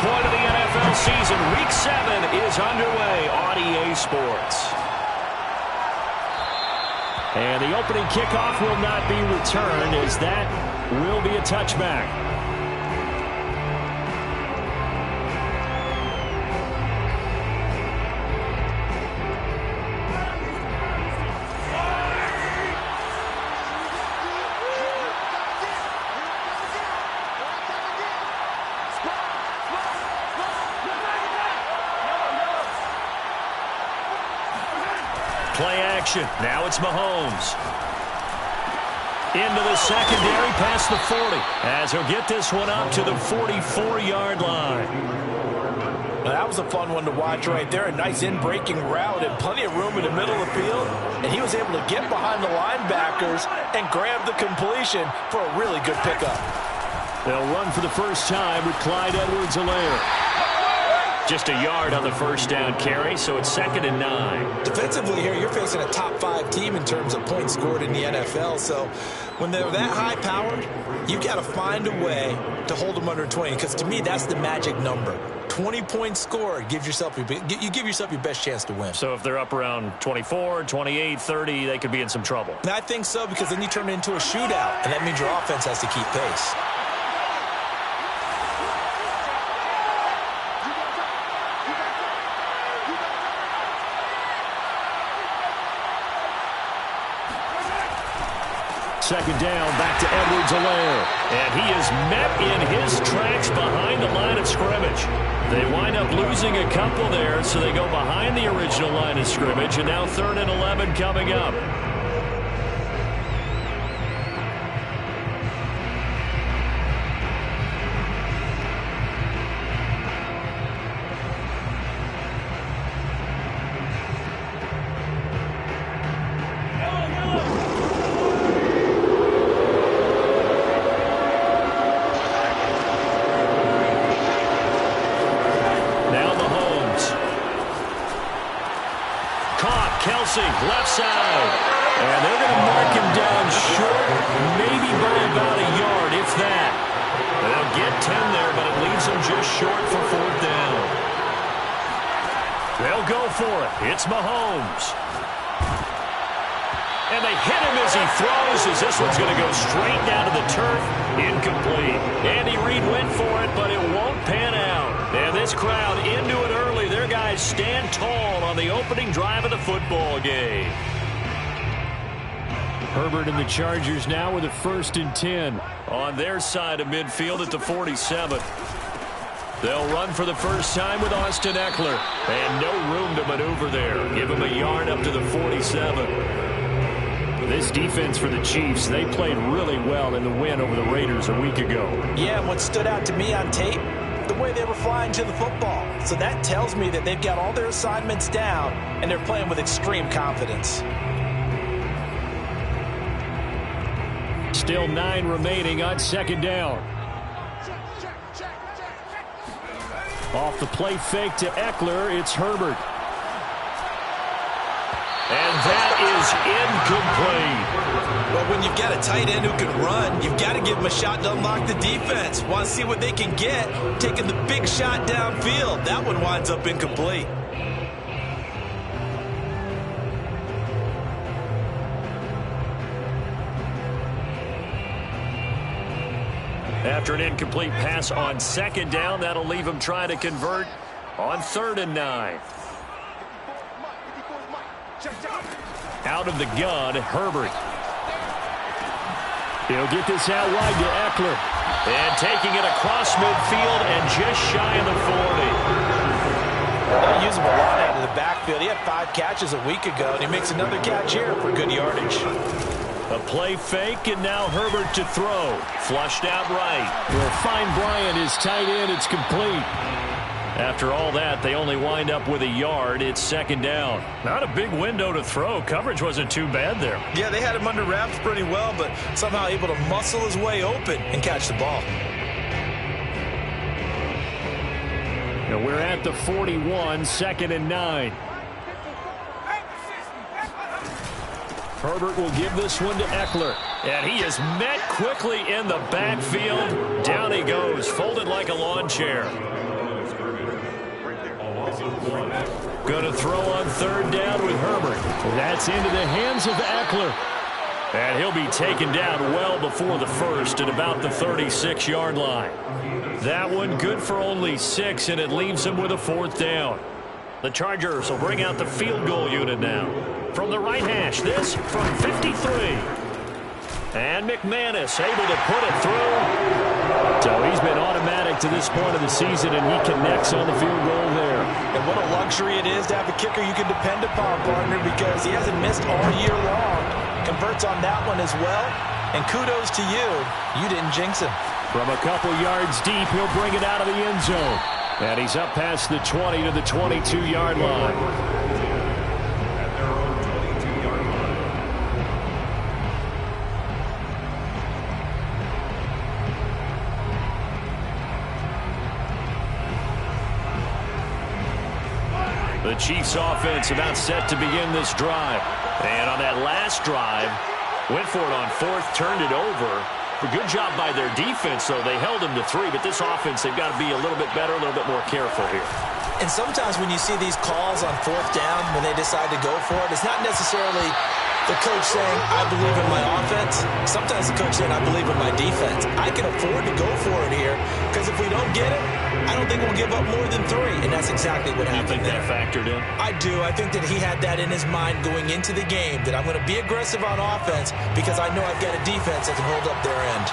point of the NFL season. Week 7 is underway on EA Sports. And the opening kickoff will not be returned, as that will be a touchback. Play action. Now it's Mahomes. Into the secondary past the 40. As he'll get this one up to the 44-yard line. Now, that was a fun one to watch right there. A nice in-breaking route and plenty of room in the middle of the field. And he was able to get behind the linebackers and grab the completion for a really good pickup. They'll run for the first time with Clyde Edwards-Helaire. Just a yard on the first down carry, so it's 2nd and 9. Defensively here, you're facing a top-5 team in terms of points scored in the NFL. So when they're that high-powered, you've got to find a way to hold them under 20. Because to me, that's the magic number. 20 points scored, you give yourself your best chance to win. So if they're up around 24, 28, 30, they could be in some trouble. And I think so, because then you turn it into a shootout, and that means your offense has to keep pace. Second down, back to Edwards-Helaire. And he is met in his tracks behind the line of scrimmage. They wind up losing a couple there, so they go behind the original line of scrimmage, and now 3rd and 11 coming up. Left side. And they're going to mark him down short, maybe by about a yard, if that. They'll get 10 there, but it leaves them just short for 4th down. They'll go for it. It's Mahomes. And they hit him as he throws, as this one's going to go straight down to the turf. Incomplete. Andy Reid went for it, but it won't pan out. And this crowd into it early. Their guys stand tall on the opening drive of the football game. Herbert and the Chargers now with a 1st and 10 on their side of midfield at the 47. They'll run for the first time with Austin Eckler. And no room to maneuver there. Give him a yard up to the 47. This defense for the Chiefs, they played really well in the win over the Raiders a week ago. Yeah, and what stood out to me on tape, the way they were flying to the football. So that tells me that they've got all their assignments down, and they're playing with extreme confidence. Still 9 remaining on 2nd down. Off the play fake to Eckler, it's Herbert. And that is incomplete. Well, when you've got a tight end who can run, you've got to give him a shot to unlock the defense. Want to see what they can get, taking the big shot downfield. That one winds up incomplete. After an incomplete pass on 2nd down, that'll leave him trying to convert on 3rd and 9. Out of the gun, Herbert. He'll get this out wide to Eckler. And taking it across midfield and just shy of the 40. They use him a lot out of the backfield. He had 5 catches a week ago, and he makes another catch here for good yardage. A play fake, and now Herbert to throw. Flushed out right. Well, find Bryant, his tight end. It's complete. After all that, they only wind up with a yard. It's 2nd down. Not a big window to throw. Coverage wasn't too bad there. Yeah, they had him under wraps pretty well, but somehow able to muscle his way open and catch the ball. Now we're at the 41, 2nd and 9. Herbert will give this one to Eckler. And he is met quickly in the backfield. Down he goes, folded like a lawn chair. Going to throw on third down with Herbert. That's into the hands of Eckler. And he'll be taken down well before the first at about the 36-yard line. That one good for only 6, and it leaves him with a fourth down. The Chargers will bring out the field goal unit now. From the right hash, this from 53. And McManus able to put it through. So he's been automatic to this point of the season, and he connects on the field goal there. And what a luxury it is to have a kicker you can depend upon, partner, because he hasn't missed all year long. Converts on that one as well. And kudos to you. You didn't jinx him. From a couple yards deep, he'll bring it out of the end zone. And he's up past the 20 to the 22-yard line. The Chiefs offense about set to begin this drive. And on that last drive, went for it on fourth, turned it over. A good job by their defense, though. They held them to 3, but this offense, they've got to be a little bit better, a little bit more careful here. And sometimes when you see these calls on fourth down, when they decide to go for it, it's not necessarily the coach saying, I believe in my offense. Sometimes the coach saying, I believe in my defense. I can afford to go for it here, because if we don't get it, I don't think we'll give up more than 3, and that's exactly what happened there. You think that factored in? I do. I think that he had that in his mind going into the game, that I'm going to be aggressive on offense because I know I've got a defense that can hold up their end.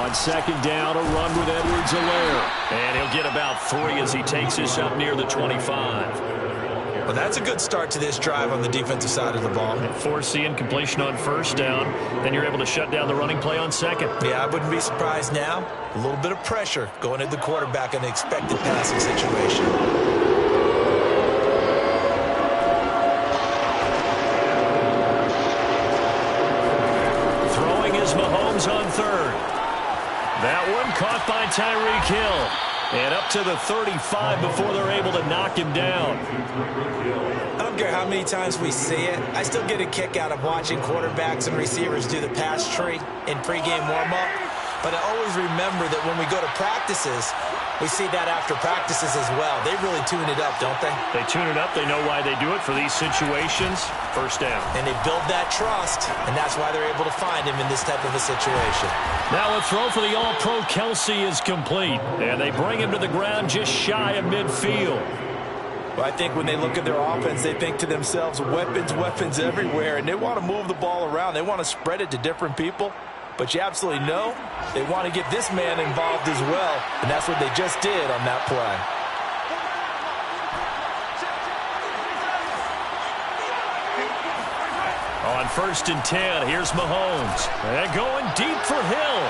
On second down, a run with Edwards-Helaire. And he'll get about 3 as he takes this up near the 25. Well, that's a good start to this drive on the defensive side of the ball. Force the incompletion on first down. Then you're able to shut down the running play on second. Yeah, I wouldn't be surprised now. A little bit of pressure going at the quarterback in an expected passing situation. Throwing is Mahomes on third. That one caught by Tyreek Hill. And up to the 35 before they're able to knock him down. I don't care how many times we see it. I still get a kick out of watching quarterbacks and receivers do the pass tree in pregame warm-up. But I always remember that when we go to practices, we see that after practices as well. They really tune it up, don't they? They tune it up. They know why they do it for these situations. First down. And they build that trust, and that's why they're able to find him in this type of a situation. Now a throw for the All-Pro Kelsey is complete. And they bring him to the ground just shy of midfield. Well, I think when they look at their offense, they think to themselves, weapons, weapons everywhere. And they want to move the ball around. They want to spread it to different people. But you absolutely know they want to get this man involved as well. And that's what they just did on that play. On 1st and 10, here's Mahomes. And going deep for Hill.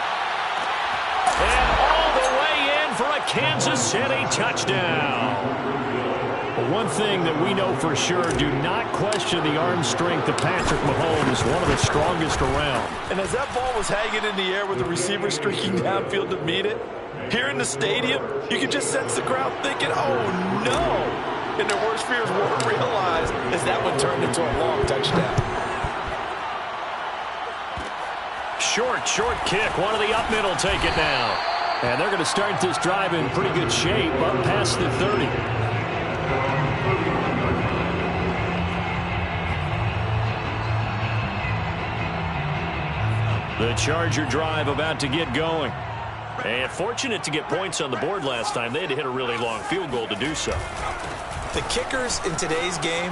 And all the way in for a Kansas City touchdown. One thing that we know for sure, do not question the arm strength of Patrick Mahomes, one of the strongest around. And as that ball was hanging in the air with the receiver streaking downfield to meet it, here in the stadium, you can just sense the crowd thinking, oh no! And their worst fears weren't realized as that one turned into a long touchdown. Short kick. One of the up middle take it now. And they're going to start this drive in pretty good shape up past the 30. The Charger drive about to get going. And fortunate to get points on the board last time. They had to hit a really long field goal to do so. The kickers in today's game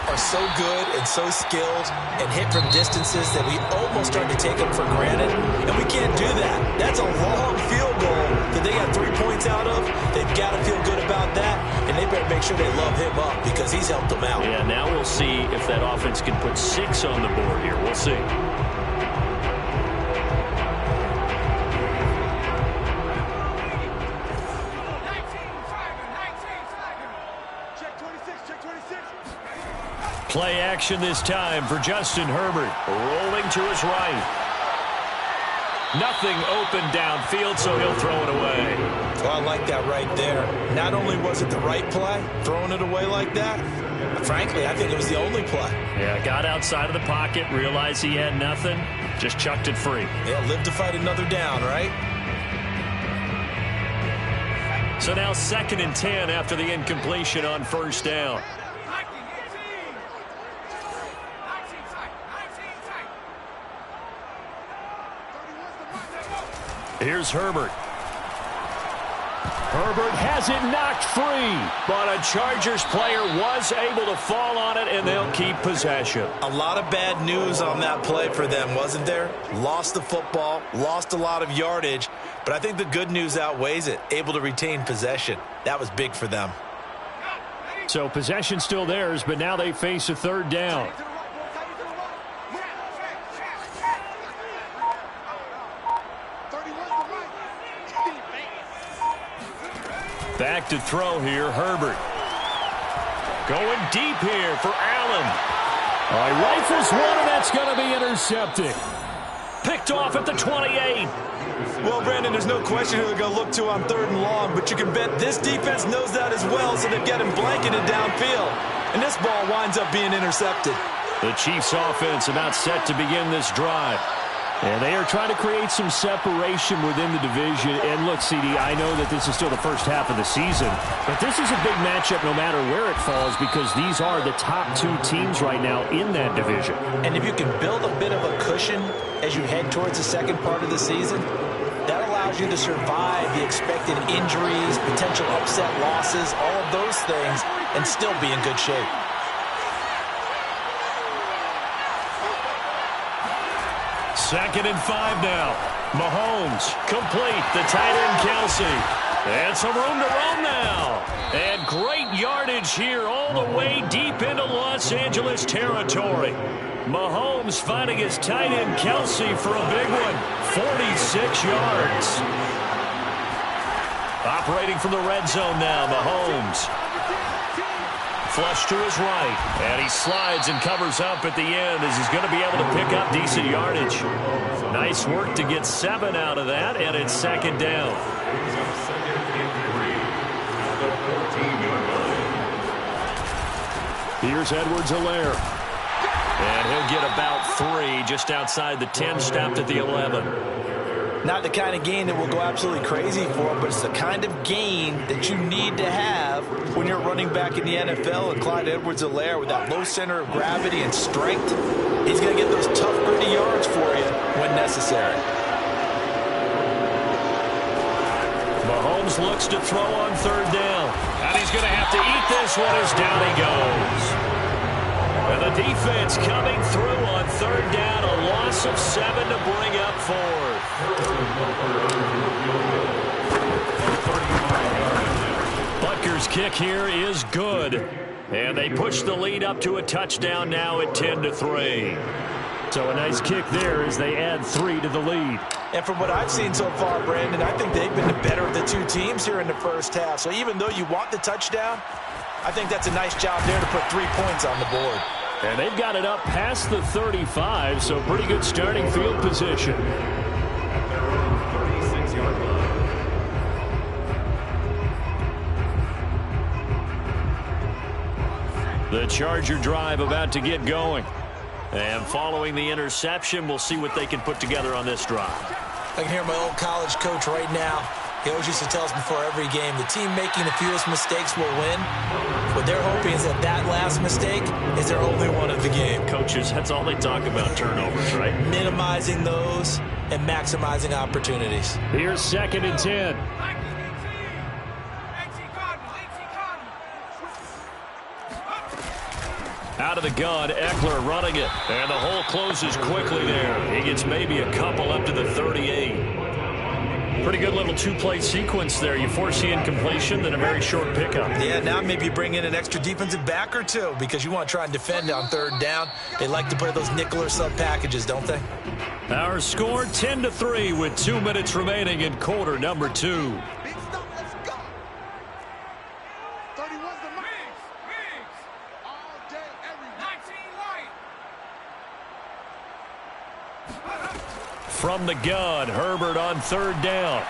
are so good and so skilled and hit from distances that we almost start to take them for granted. And we can't do that. That's a long field goal that they got 3 points out of. They've got to feel good about that. And they better make sure they love him up because he's helped them out. Yeah, now we'll see if that offense can put 6 on the board here. We'll see. Play action this time for Justin Herbert. Rolling to his right. Nothing open downfield, so he'll throw it away. Well, I like that right there. Not only was it the right play, throwing it away like that, frankly, I think it was the only play. Yeah, got outside of the pocket, realized he had nothing, just chucked it free. Yeah, live to fight another down, right? So now 2nd and 10 after the incompletion on first down. Here's Herbert. Herbert has it knocked free, but a Chargers player was able to fall on it, and they'll keep possession. A lot of bad news on that play for them, wasn't there? Lost the football, lost a lot of yardage, but I think the good news outweighs it. Able to retain possession. That was big for them. So possession still theirs, but now they face a 3rd down. Back to throw here, Herbert. Going deep here for Allen. Rifles one, and that's going to be intercepted. Picked off at the 28. Well, Brandon, there's no question who they're going to look to on 3rd and long, but you can bet this defense knows that as well, so they've got him blanketed downfield. And this ball winds up being intercepted. The Chiefs offense about set to begin this drive. And they are trying to create some separation within the division. And look, CD, I know that this is still the first half of the season, but this is a big matchup no matter where it falls because these are the top 2 teams right now in that division. And if you can build a bit of a cushion as you head towards the second part of the season, that allows you to survive the expected injuries, potential upset losses, all of those things, and still be in good shape. Second and 5 now. Mahomes complete. The tight end Kelsey. And some room to roam now. And great yardage here all the way deep into Los Angeles territory. Mahomes finding his tight end Kelsey for a big one. 46 yards. Operating from the red zone now, Mahomes. Flush to his right, and he slides and covers up at the end as he's going to be able to pick up decent yardage. Nice work to get 7 out of that, and it's 2nd down. Here's Edwards-Helaire. And he'll get about 3 just outside the 10, stopped at the 11. Not the kind of gain that will go absolutely crazy for him, but it's the kind of gain that you need to have when you're running back in the NFL. And Clyde Edwards-Helaire, with that low center of gravity and strength, he's going to get those tough, gritty yards for you when necessary. Mahomes looks to throw on 3rd down. And he's going to have to eat this one as down he goes. And the defense coming through on 3rd down, a loss of 7 to bring up 4th. Butker's kick here is good. And they push the lead up to a touchdown now at 10-3. So a nice kick there as they add 3 to the lead. And from what I've seen so far, Brandon, I think they've been the better of the 2 teams here in the first half. So even though you want the touchdown, I think that's a nice job there to put 3 points on the board. And they've got it up past the 35, so pretty good starting field position. The Charger drive about to get going. And following the interception, we'll see what they can put together on this drive. I can hear my old college coach right now. He always used to tell us before every game, the team making the fewest mistakes will win. What they're hoping is that that last mistake is their only one of the game. Coaches, that's all they talk about, turnovers, right? Minimizing those and maximizing opportunities. Here's 2nd and 10. Out of the gun, Eckler running it. And the hole closes quickly there. He gets maybe a couple up to the 38. Pretty good little 2-play sequence there. You force the incompletion, then a very short pickup. Yeah, now maybe bring in an extra defensive back or 2 because you want to try and defend on 3rd down. They like to play those nickel or sub packages, don't they? Our score 10-3 with 2 minutes remaining in quarter number 2. From the gun, Herbert on 3rd down.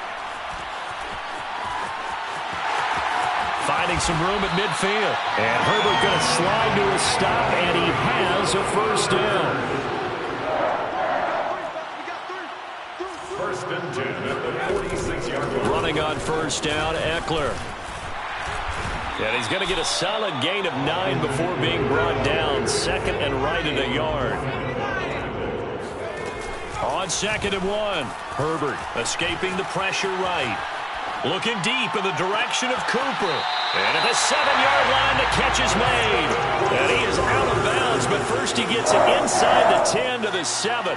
Finding some room at midfield. And Herbert going to slide to a stop, and he has a 1st down. 1st and 10 at the 46-yard line. coming on first down, Eckler. And he's going to get a solid gain of 9 before being brought down. Second and right at a yard. On 2nd and 1, Herbert escaping the pressure right. Looking deep in the direction of Cooper. And at the 7-yard line, the catch is made. And he is out of bounds, but first he gets it inside the 10 to the 7.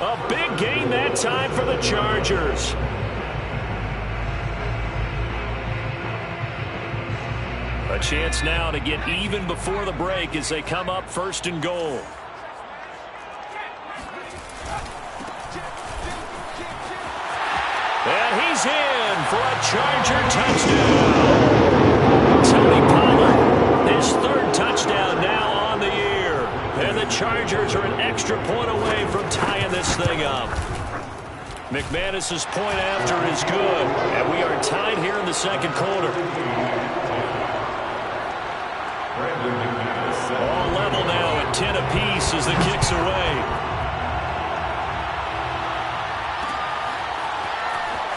A big gain that time for the Chargers. A chance now to get even before the break as they come up 1st and goal. And he's in for a Charger touchdown. Tony Pollard, his 3rd touchdown now on the year. And the Chargers are an extra point away from tying this thing up. McManus's point after is good. And we are tied here in the 2nd quarter. All level now at 10 apiece as the kick's away.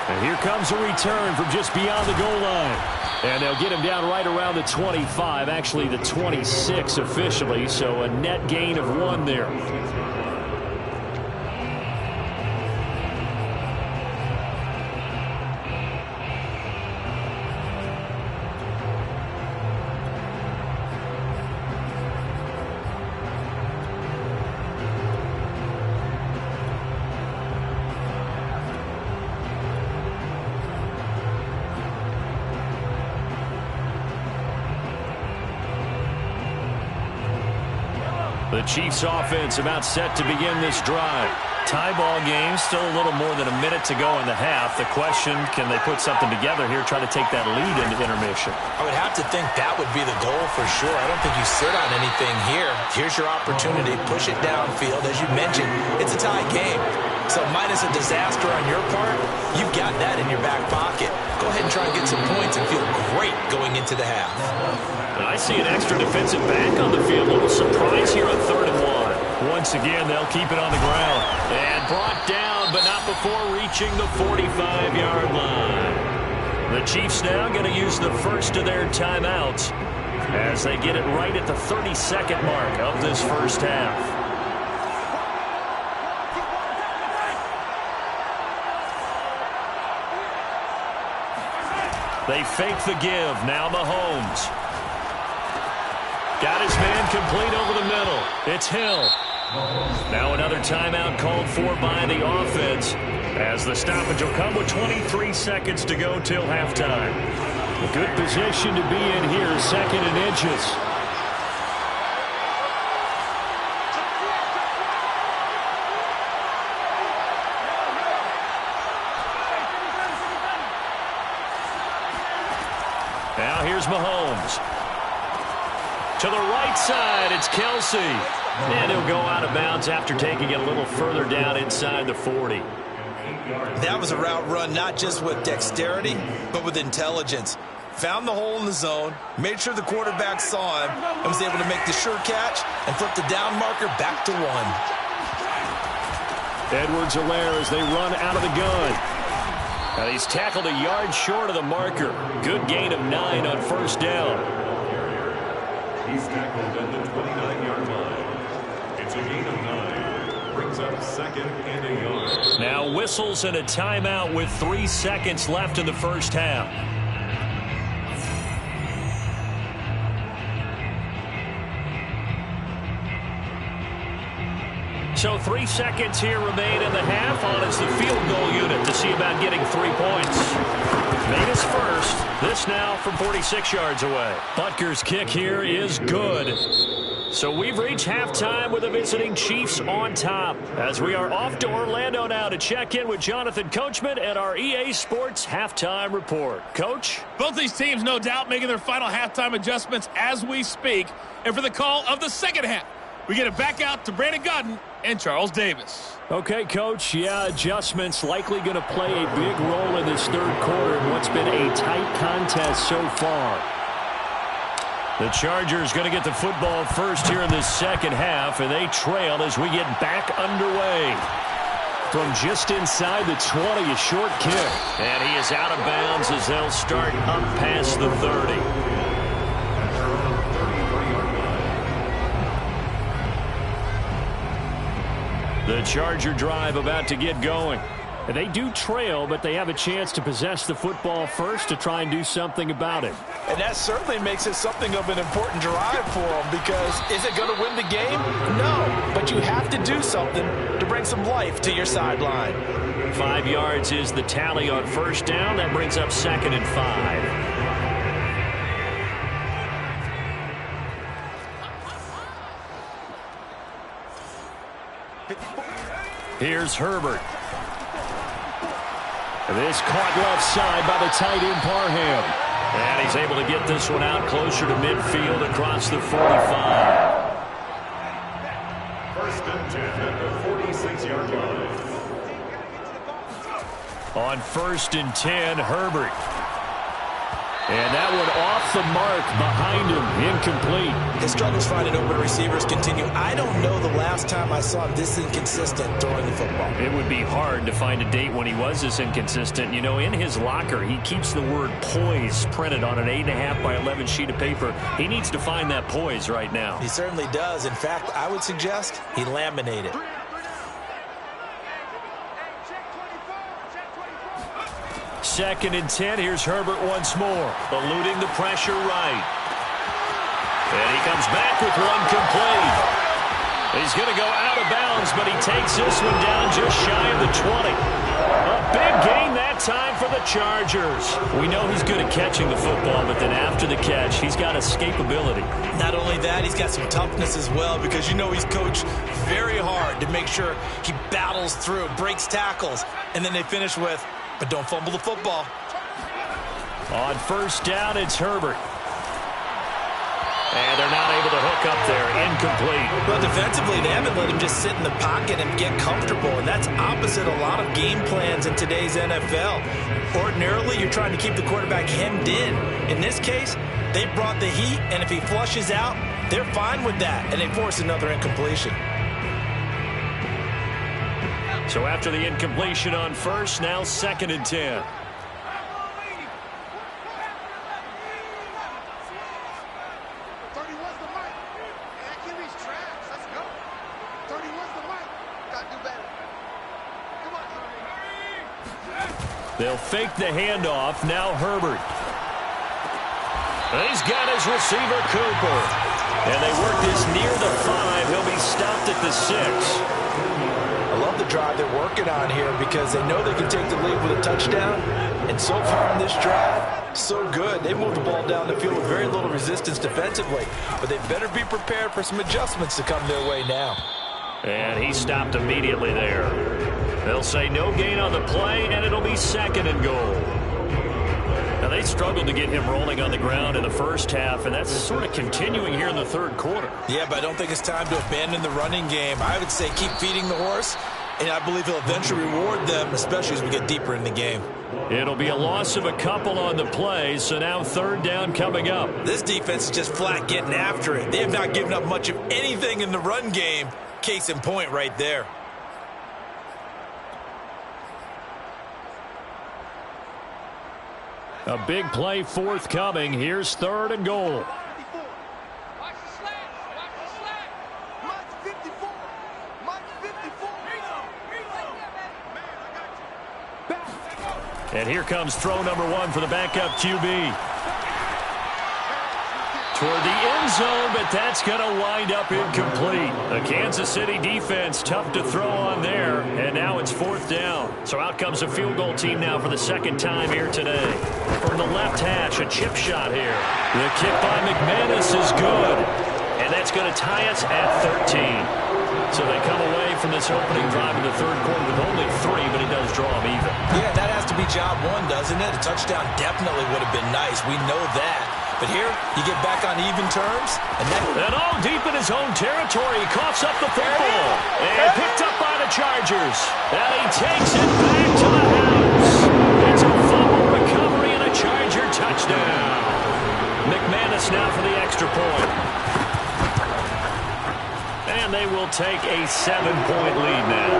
And here comes a return from just beyond the goal line. And they'll get him down right around the 25, actually the 26 officially, so a net gain of 1 there. The Chiefs offense about set to begin this drive. Tie ball game, still a little more than a minute to go in the half. The question, can they put something together here, try to take that lead into intermission? I would have to think that would be the goal for sure. I don't think you sit on anything here. Here's your opportunity. Push it downfield. As you mentioned, it's a tie game. So minus a disaster on your part, you've got that in your back pocket. Go ahead and try and get some points and feel great going into the half. I see an extra defensive back on the field. A little surprise here on 3rd and 1. Once again, they'll keep it on the ground. And brought down, but not before reaching the 45-yard line. The Chiefs now going to use the first of their timeouts as they get it right at the 32nd mark of this first half. They fake the give. Now Mahomes. Got his man complete over the middle. It's Hill. Now another timeout called for by the offense as the stoppage will come with 23 seconds to go till halftime. A good position to be in here, 2nd and inches. Now here's Mahomes. To the right side, it's Kelsey. And he'll go out of bounds after taking it a little further down inside the 40. That was a route run not just with dexterity, but with intelligence. Found the hole in the zone, made sure the quarterback saw him, and was able to make the sure catch and flip the down marker back to 1. Edwards-Helaire as they run out of the gun. And he's tackled a yard short of the marker. Good gain of 9 on 1st down. He's tackled at the 29-yard line. It's a gain of 9. Brings up 2nd and a yard. Now whistles and a timeout with 3 seconds left in the first half. So 3 seconds here remain in the half. On is the field goal unit to see about getting 3 points. Made his first. This now from 46 yards away. Butker's kick here is good. So we've reached halftime with the visiting Chiefs on top as we are off to Orlando now to check in with Jonathan Coachman and our EA Sports halftime report. Coach? Both these teams, no doubt, making their final halftime adjustments as we speak. And for the call of the second half, we get it back out to Brandon Godden and Charles Davis. Okay, Coach. Yeah, adjustments likely going to play a big role in this 3rd quarter in what's been a tight contest so far. The Chargers going to get the football first here in this 2nd half, and they trail as we get back underway. From just inside the 20, a short kick. And he is out of bounds as they'll start up past the 30. The Charger drive about to get going. And they do trail, but they have a chance to possess the football first to try and do something about it. And that certainly makes it something of an important drive for them, because is it going to win the game? No, but you have to do something to bring some life to your sideline. 5 yards is the tally on first down. That brings up 2nd and 5. Here's Herbert. This caught left side by the tight end Parham. And he's able to get this one out closer to midfield across the 45. First and 10 at the 46-yard line. On 1st and 10, Herbert. And that one off the mark behind him, incomplete. His struggles finding open receivers continue. I don't know the last time I saw him this inconsistent throwing the football. It would be hard to find a date when he was this inconsistent. You know, in his locker, he keeps the word poise printed on an 8.5 by 11 sheet of paper. He needs to find that poise right now. He certainly does. In fact, I would suggest he laminated. Second and 10. Here's Herbert once more, eluding the pressure right. And he comes back with one complete. He's going to go out of bounds, but he takes this one down just shy of the 20. A big gain that time for the Chargers. We know he's good at catching the football, but then after the catch, he's got escapability. Not only that, he's got some toughness as well, because you know he's coached very hard to make sure he battles through, breaks tackles, and then they finish with, but don't fumble the football. On first down, it's Herbert. And they're not able to hook up there. Incomplete. Well, defensively, they haven't let him just sit in the pocket and get comfortable, and that's opposite a lot of game plans in today's NFL. Ordinarily, you're trying to keep the quarterback hemmed in. In this case, they brought the heat, and if he flushes out, they're fine with that, and they force another incompletion. So after the incompletion on first, now 2nd and 10. They'll fake the handoff. Now Herbert. He's got his receiver, Cooper. And they work this near the 5. He'll be stopped at the 6. I love the drive they're working on here, because they know they can take the lead with a touchdown. And so far in this drive, so good. They moved the ball down the field with very little resistance defensively. But they better be prepared for some adjustments to come their way now. And he stopped immediately there. They'll say no gain on the play, and it'll be 2nd and goal. Now, they struggled to get him rolling on the ground in the first half, and that's sort of continuing here in the third quarter. Yeah, but I don't think it's time to abandon the running game. I would say keep feeding the horse, and I believe he'll eventually reward them, especially as we get deeper in the game. It'll be a loss of a couple on the play, so now 3rd down coming up. This defense is just flat getting after it. They have not given up much of anything in the run game. Case in point right there. A big play forthcoming. Here's 3rd and goal. And here comes throw number 1 for the backup QB. Toward the end zone, but that's going to wind up incomplete. The Kansas City defense tough to throw on there, and now it's 4th down. So out comes a field goal team now for the 2nd time here today. From the left hash, a chip shot here. The kick by McManus is good, and that's going to tie us at 13. So they come away from this opening drive in the third quarter with only 3, but it does draw them even. Yeah, that has to be job 1, doesn't it? A touchdown definitely would have been nice. We know that. But here, you get back on even terms. And all deep in his own territory, he coughs up the football. And picked up by the Chargers. And he takes it back to the house. It's a fumble recovery and a Charger touchdown. McManus now for the extra point. And they will take a 7-point lead now.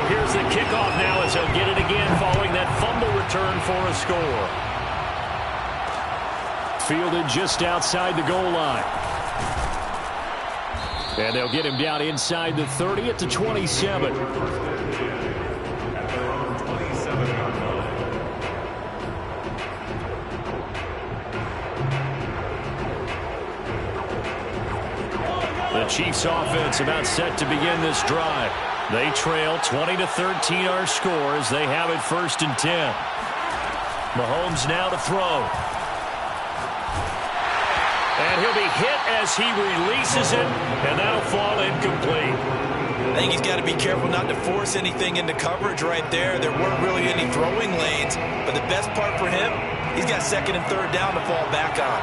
So here's the kickoff now as he'll get it again following that fumble return for a score. Fielded just outside the goal line. And they'll get him down inside the 30 at the 27. The Chiefs offense about set to begin this drive. They trail 20-13 our score as they have it 1st and 10. Mahomes now to throw. And he'll be hit as he releases it, and that'll fall incomplete. I think he's got to be careful not to force anything into coverage right there. There weren't really any throwing lanes, but the best part for him, he's got 2nd and 3rd down to fall back on.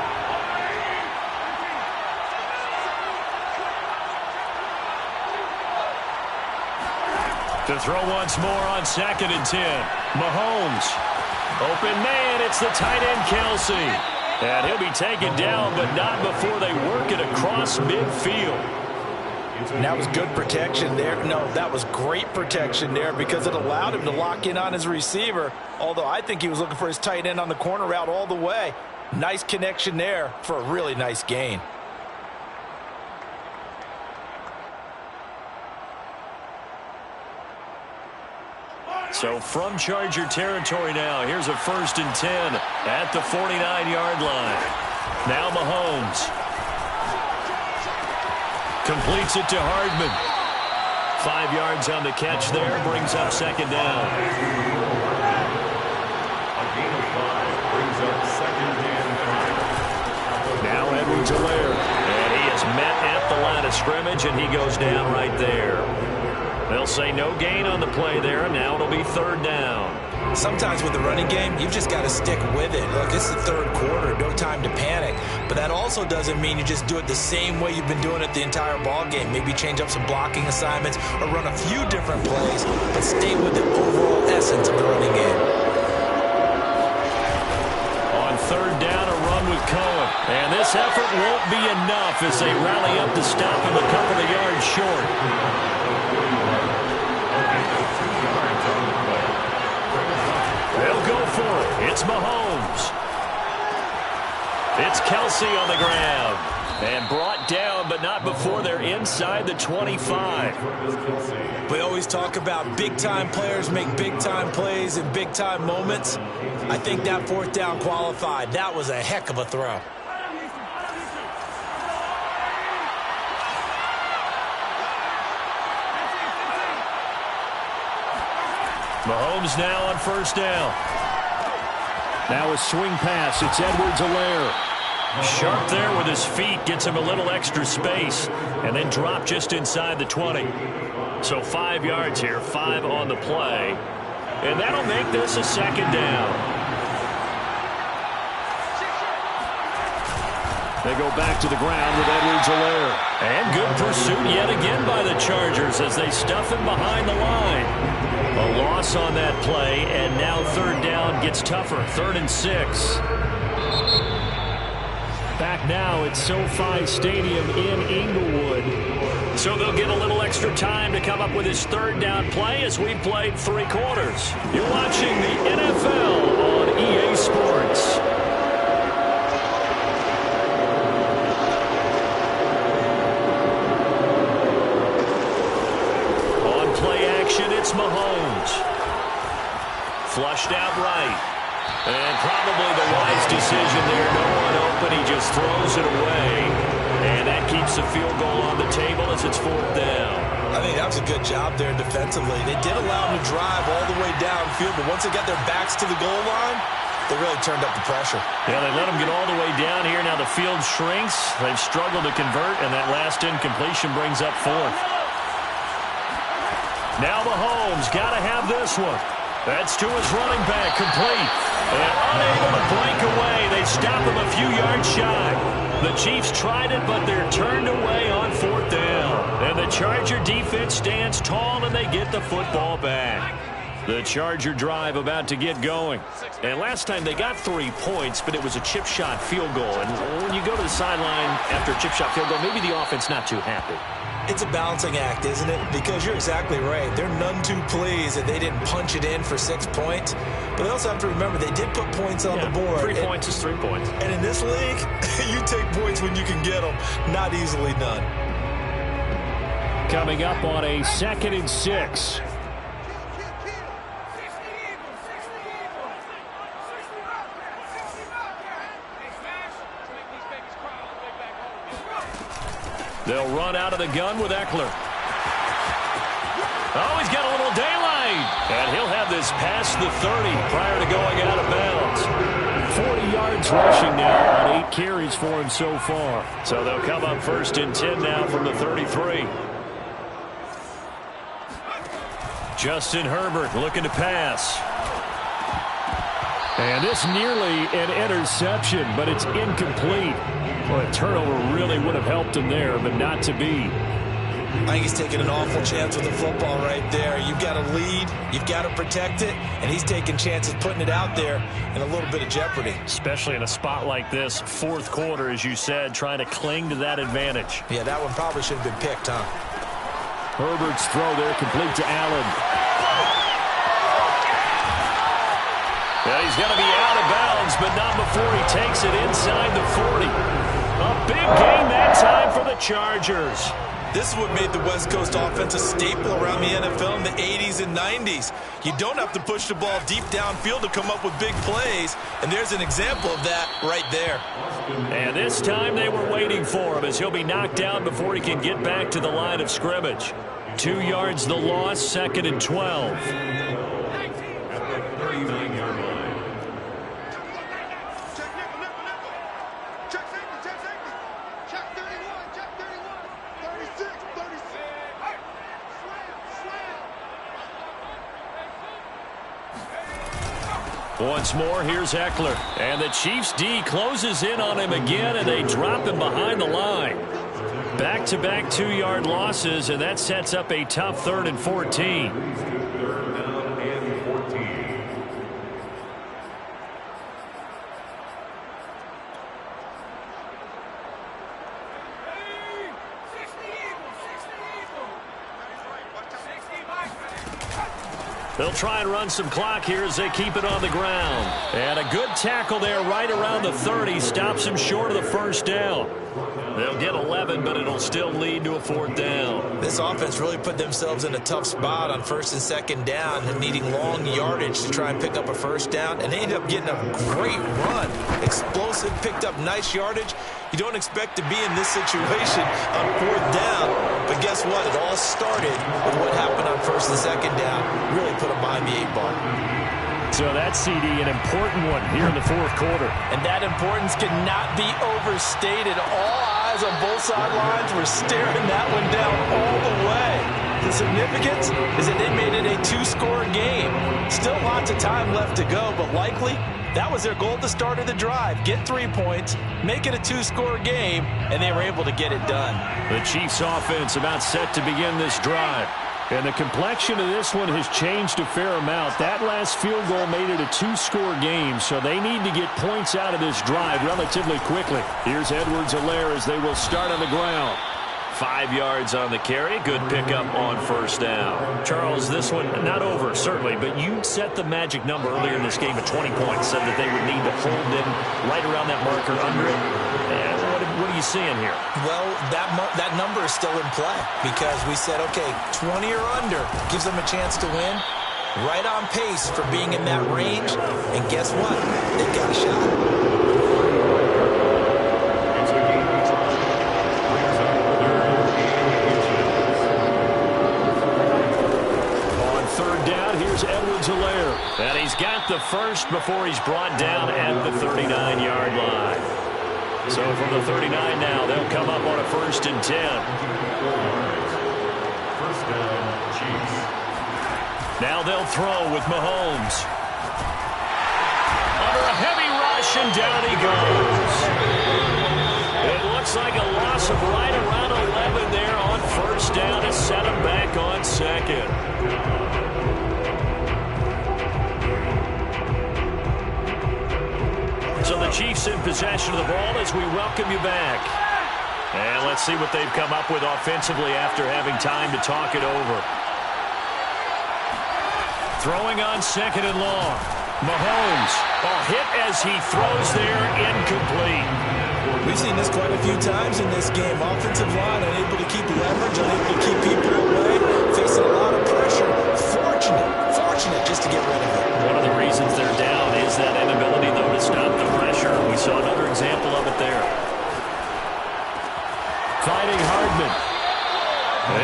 To throw once more on 2nd and 10. Mahomes. Open man, it's the tight end Kelsey. And he'll be taken down, but not before they work it across midfield. And that was good protection there. No, that was great protection there because it allowed him to lock in on his receiver. Although I think he was looking for his tight end on the corner route all the way. Nice connection there for a really nice gain. So from Charger territory now, here's a 1st and 10 at the 49-yard line. Now Mahomes. Completes it to Hardman. 5 yards on the catch there, brings up 2nd down. A gain of 5 brings up 2nd and 5. Now Edwards-Helaire. And he is met at the line of scrimmage, and he goes down right there. They'll say no gain on the play there, and now it'll be 3rd down. Sometimes with the running game, you've just got to stick with it. Look, it's the 3rd quarter, no time to panic. But that also doesn't mean you just do it the same way you've been doing it the entire ball game. Maybe change up some blocking assignments or run a few different plays, but stay with the overall essence of the running game. On 3rd down, a run with Cohen. And this effort won't be enough as they rally up to stop him a couple of yards short. They'll go for it. It's Mahomes. It's Kelsey on the ground. And brought down, but not before they're inside the 25. We always talk about big-time players make big-time plays in big-time moments. I think that 4th down qualified. That was a heck of a throw. Mahomes now on 1st down. Now a swing pass. It's Edwards-Helaire. Sharp there with his feet. Gets him a little extra space. And then drop just inside the 20. So 5 yards here. 5 on the play. And that'll make this a 2nd down. They go back to the ground with Edwards-Helaire. And good pursuit yet again by the Chargers as they stuff him behind the line. A loss on that play, and now 3rd down gets tougher. 3rd and 6. Back now at SoFi Stadium in Inglewood. So they'll get a little extra time to come up with his 3rd down play as we've played 3 quarters. You're watching the NFL on EA Sports. On play action, it's Mahomes. Flushed out right. And probably the wise decision there. No one open. He just throws it away. And that keeps the field goal on the table as it's 4th down. I think that was a good job there defensively. They did allow them to drive all the way downfield, but once they got their backs to the goal line, they really turned up the pressure. Yeah, they let them get all the way down here. Now the field shrinks. They've struggled to convert, and that last incompletion brings up 4th. Now Mahomes got to have this one. That's to his running back, complete. And unable to break away. They stop him a few yards shy. The Chiefs tried it, but they're turned away on 4th down. And the Charger defense stands tall, and they get the football back. The Charger drive about to get going. And last time they got 3 points, but it was a chip shot field goal. And when you go to the sideline after a chip shot field goal, maybe the offense not too happy. It's a balancing act, isn't it? Because you're exactly right. They're none too pleased that they didn't punch it in for 6 points. But they also have to remember they did put points on the board. 3 points is 3 points. And in this league, you take points when you can get them. Not easily done. Coming up on a 2nd and 6. They'll run out of the gun with Eckler. Oh, he's got a little daylight. And he'll have this past the 30 prior to going out of bounds. 40 yards rushing now on 8 carries for him so far. So they'll come up 1st and 10 now from the 33. Justin Herbert looking to pass. And this nearly an interception, but it's incomplete. Well, a turnover really would have helped him there, but not to be. I think he's taking an awful chance with the football right there. You've got to lead, you've got to protect it, and he's taking chances putting it out there in a little bit of jeopardy. Especially in a spot like this, 4th quarter, as you said, trying to cling to that advantage. Yeah, that one probably should have been picked, huh? Herbert's throw there complete to Allen. Yeah, he's going to be out of bounds, but not before he takes it inside the 40. A big gain that time for the Chargers. This is what made the West Coast offense a staple around the NFL in the 80s and 90s. You don't have to push the ball deep downfield to come up with big plays, and there's an example of that right there. And this time they were waiting for him as he'll be knocked down before he can get back to the line of scrimmage. 2 yards the loss, 2nd and 12. At the 39-yard line. Once more, here's Eckler. And the Chiefs' D closes in on him again, and they drop him behind the line. Back-to-back 2-yard losses, and that sets up a tough 3rd and 14. 3rd down and 14. They'll try and run some clock here as they keep it on the ground. And a good tackle there right around the 30. Stops him short of the 1st down. They'll get 11, but it'll still lead to a 4th down. This offense really put themselves in a tough spot on 1st and 2nd down and needing long yardage to try and pick up a 1st down. And they ended up getting a great run. Explosive, picked up nice yardage. You don't expect to be in this situation on 4th down. But guess what? It all started with what happened on 1st and 2nd down. Really put them behind the 8 ball. So that CD, an important one here in the 4th quarter. And that importance cannot be overstated. All eyes on both sidelines were staring that one down all the way. The significance is that they made it a 2-score game. Still lots of time left to go, but likely that was their goal at the start of the drive. Get 3 points, make it a 2-score game, and they were able to get it done. The Chiefs offense about set to begin this drive. And the complexion of this one has changed a fair amount. That last field goal made it a 2-score game, so they need to get points out of this drive relatively quickly. Here's Edwards-Helaire as they will start on the ground. 5 yards on the carry. Good pickup on 1st down. Charles, this one not over, certainly, but you set the magic number earlier in this game at 20 points, said that they would need to hold them right around that marker under it. And what are you seeing here? Well, that number is still in play because we said, okay, 20 or under gives them a chance to win. Right on pace for being in that range. And guess what? They've got a shot. Edwards-Helaire. And he's got the first before he's brought down at the 39-yard line. So from the 39 now, they'll come up on a 1st and 10. 1st down, Chiefs. Now they'll throw with Mahomes. Under a heavy rush, and down he goes. It looks like a loss of right around 11 there on 1st down to set him back on 2nd. So the Chiefs in possession of the ball as we welcome you back. And let's see what they've come up with offensively after having time to talk it over. Throwing on 2nd and long. Mahomes, hit as he throws there, incomplete. We've seen this quite a few times in this game. Offensive line unable to keep leverage, unable to keep people away, facing a lot of pressure. Fortunate just to get rid of it. One of the reasons they're down is that inability, though, to stop the pressure. We saw another example of it there. Fighting Hardman.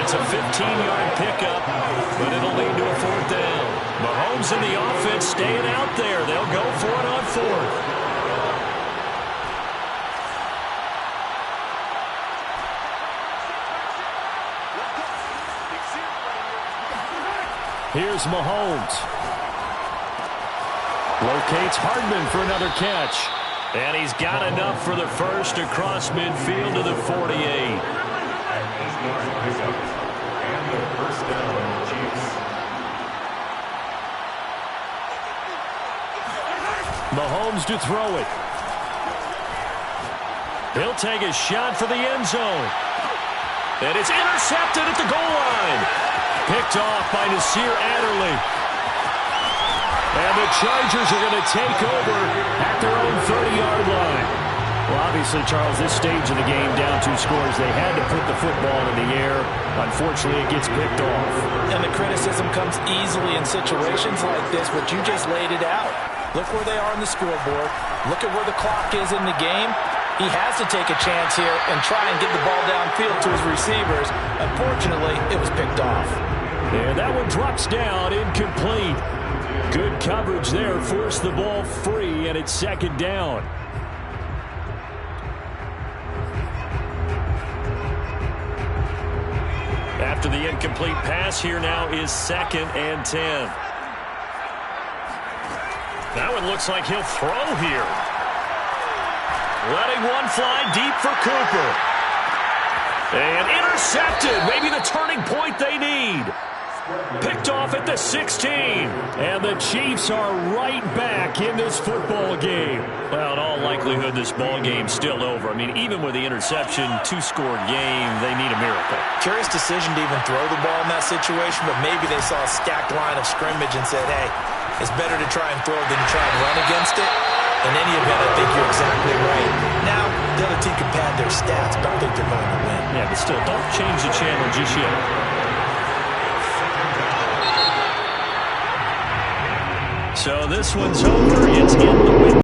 It's a 15-yard pickup, but it'll lead to a 4th down. Mahomes and the offense staying out there. They'll go for it on 4th. Here's Mahomes. Locates Hardman for another catch. And he's got enough for the first across midfield to the 48. And the first down, Chiefs. Mahomes to throw it. He'll take a shot for the end zone. And it's intercepted at the goal line. Picked off by Nasir Adderley. And the Chargers are going to take over at their own 30-yard line. Well, obviously, Charles, this stage of the game, down 2 scores, they had to put the football in the air. Unfortunately, it gets picked off. And the criticism comes easily in situations like this, but you just laid it out. Look where they are on the scoreboard. Look at where the clock is in the game. He has to take a chance here and try and get the ball downfield to his receivers. Unfortunately, it was picked off. And that one drops down, incomplete. Good coverage there, forced the ball free, and it's 2nd down. After the incomplete pass, here now is 2nd and 10. That one looks like he'll throw here. Letting one fly deep for Cooper. And intercepted, maybe the turning point they need. Picked off at the 16. And the Chiefs are right back in this football game. Well, in all likelihood, this ball game's still over. I mean, even with the interception, 2-score game, they need a miracle. Curious decision to even throw the ball in that situation, but maybe they saw a stacked line of scrimmage and said, hey, it's better to try and throw than to try and run against it. In any event, I think you're exactly right. Now, the other team can pad their stats, but I think they're going to win. Yeah, but still, don't change the channel just yet. So this one's over. It's in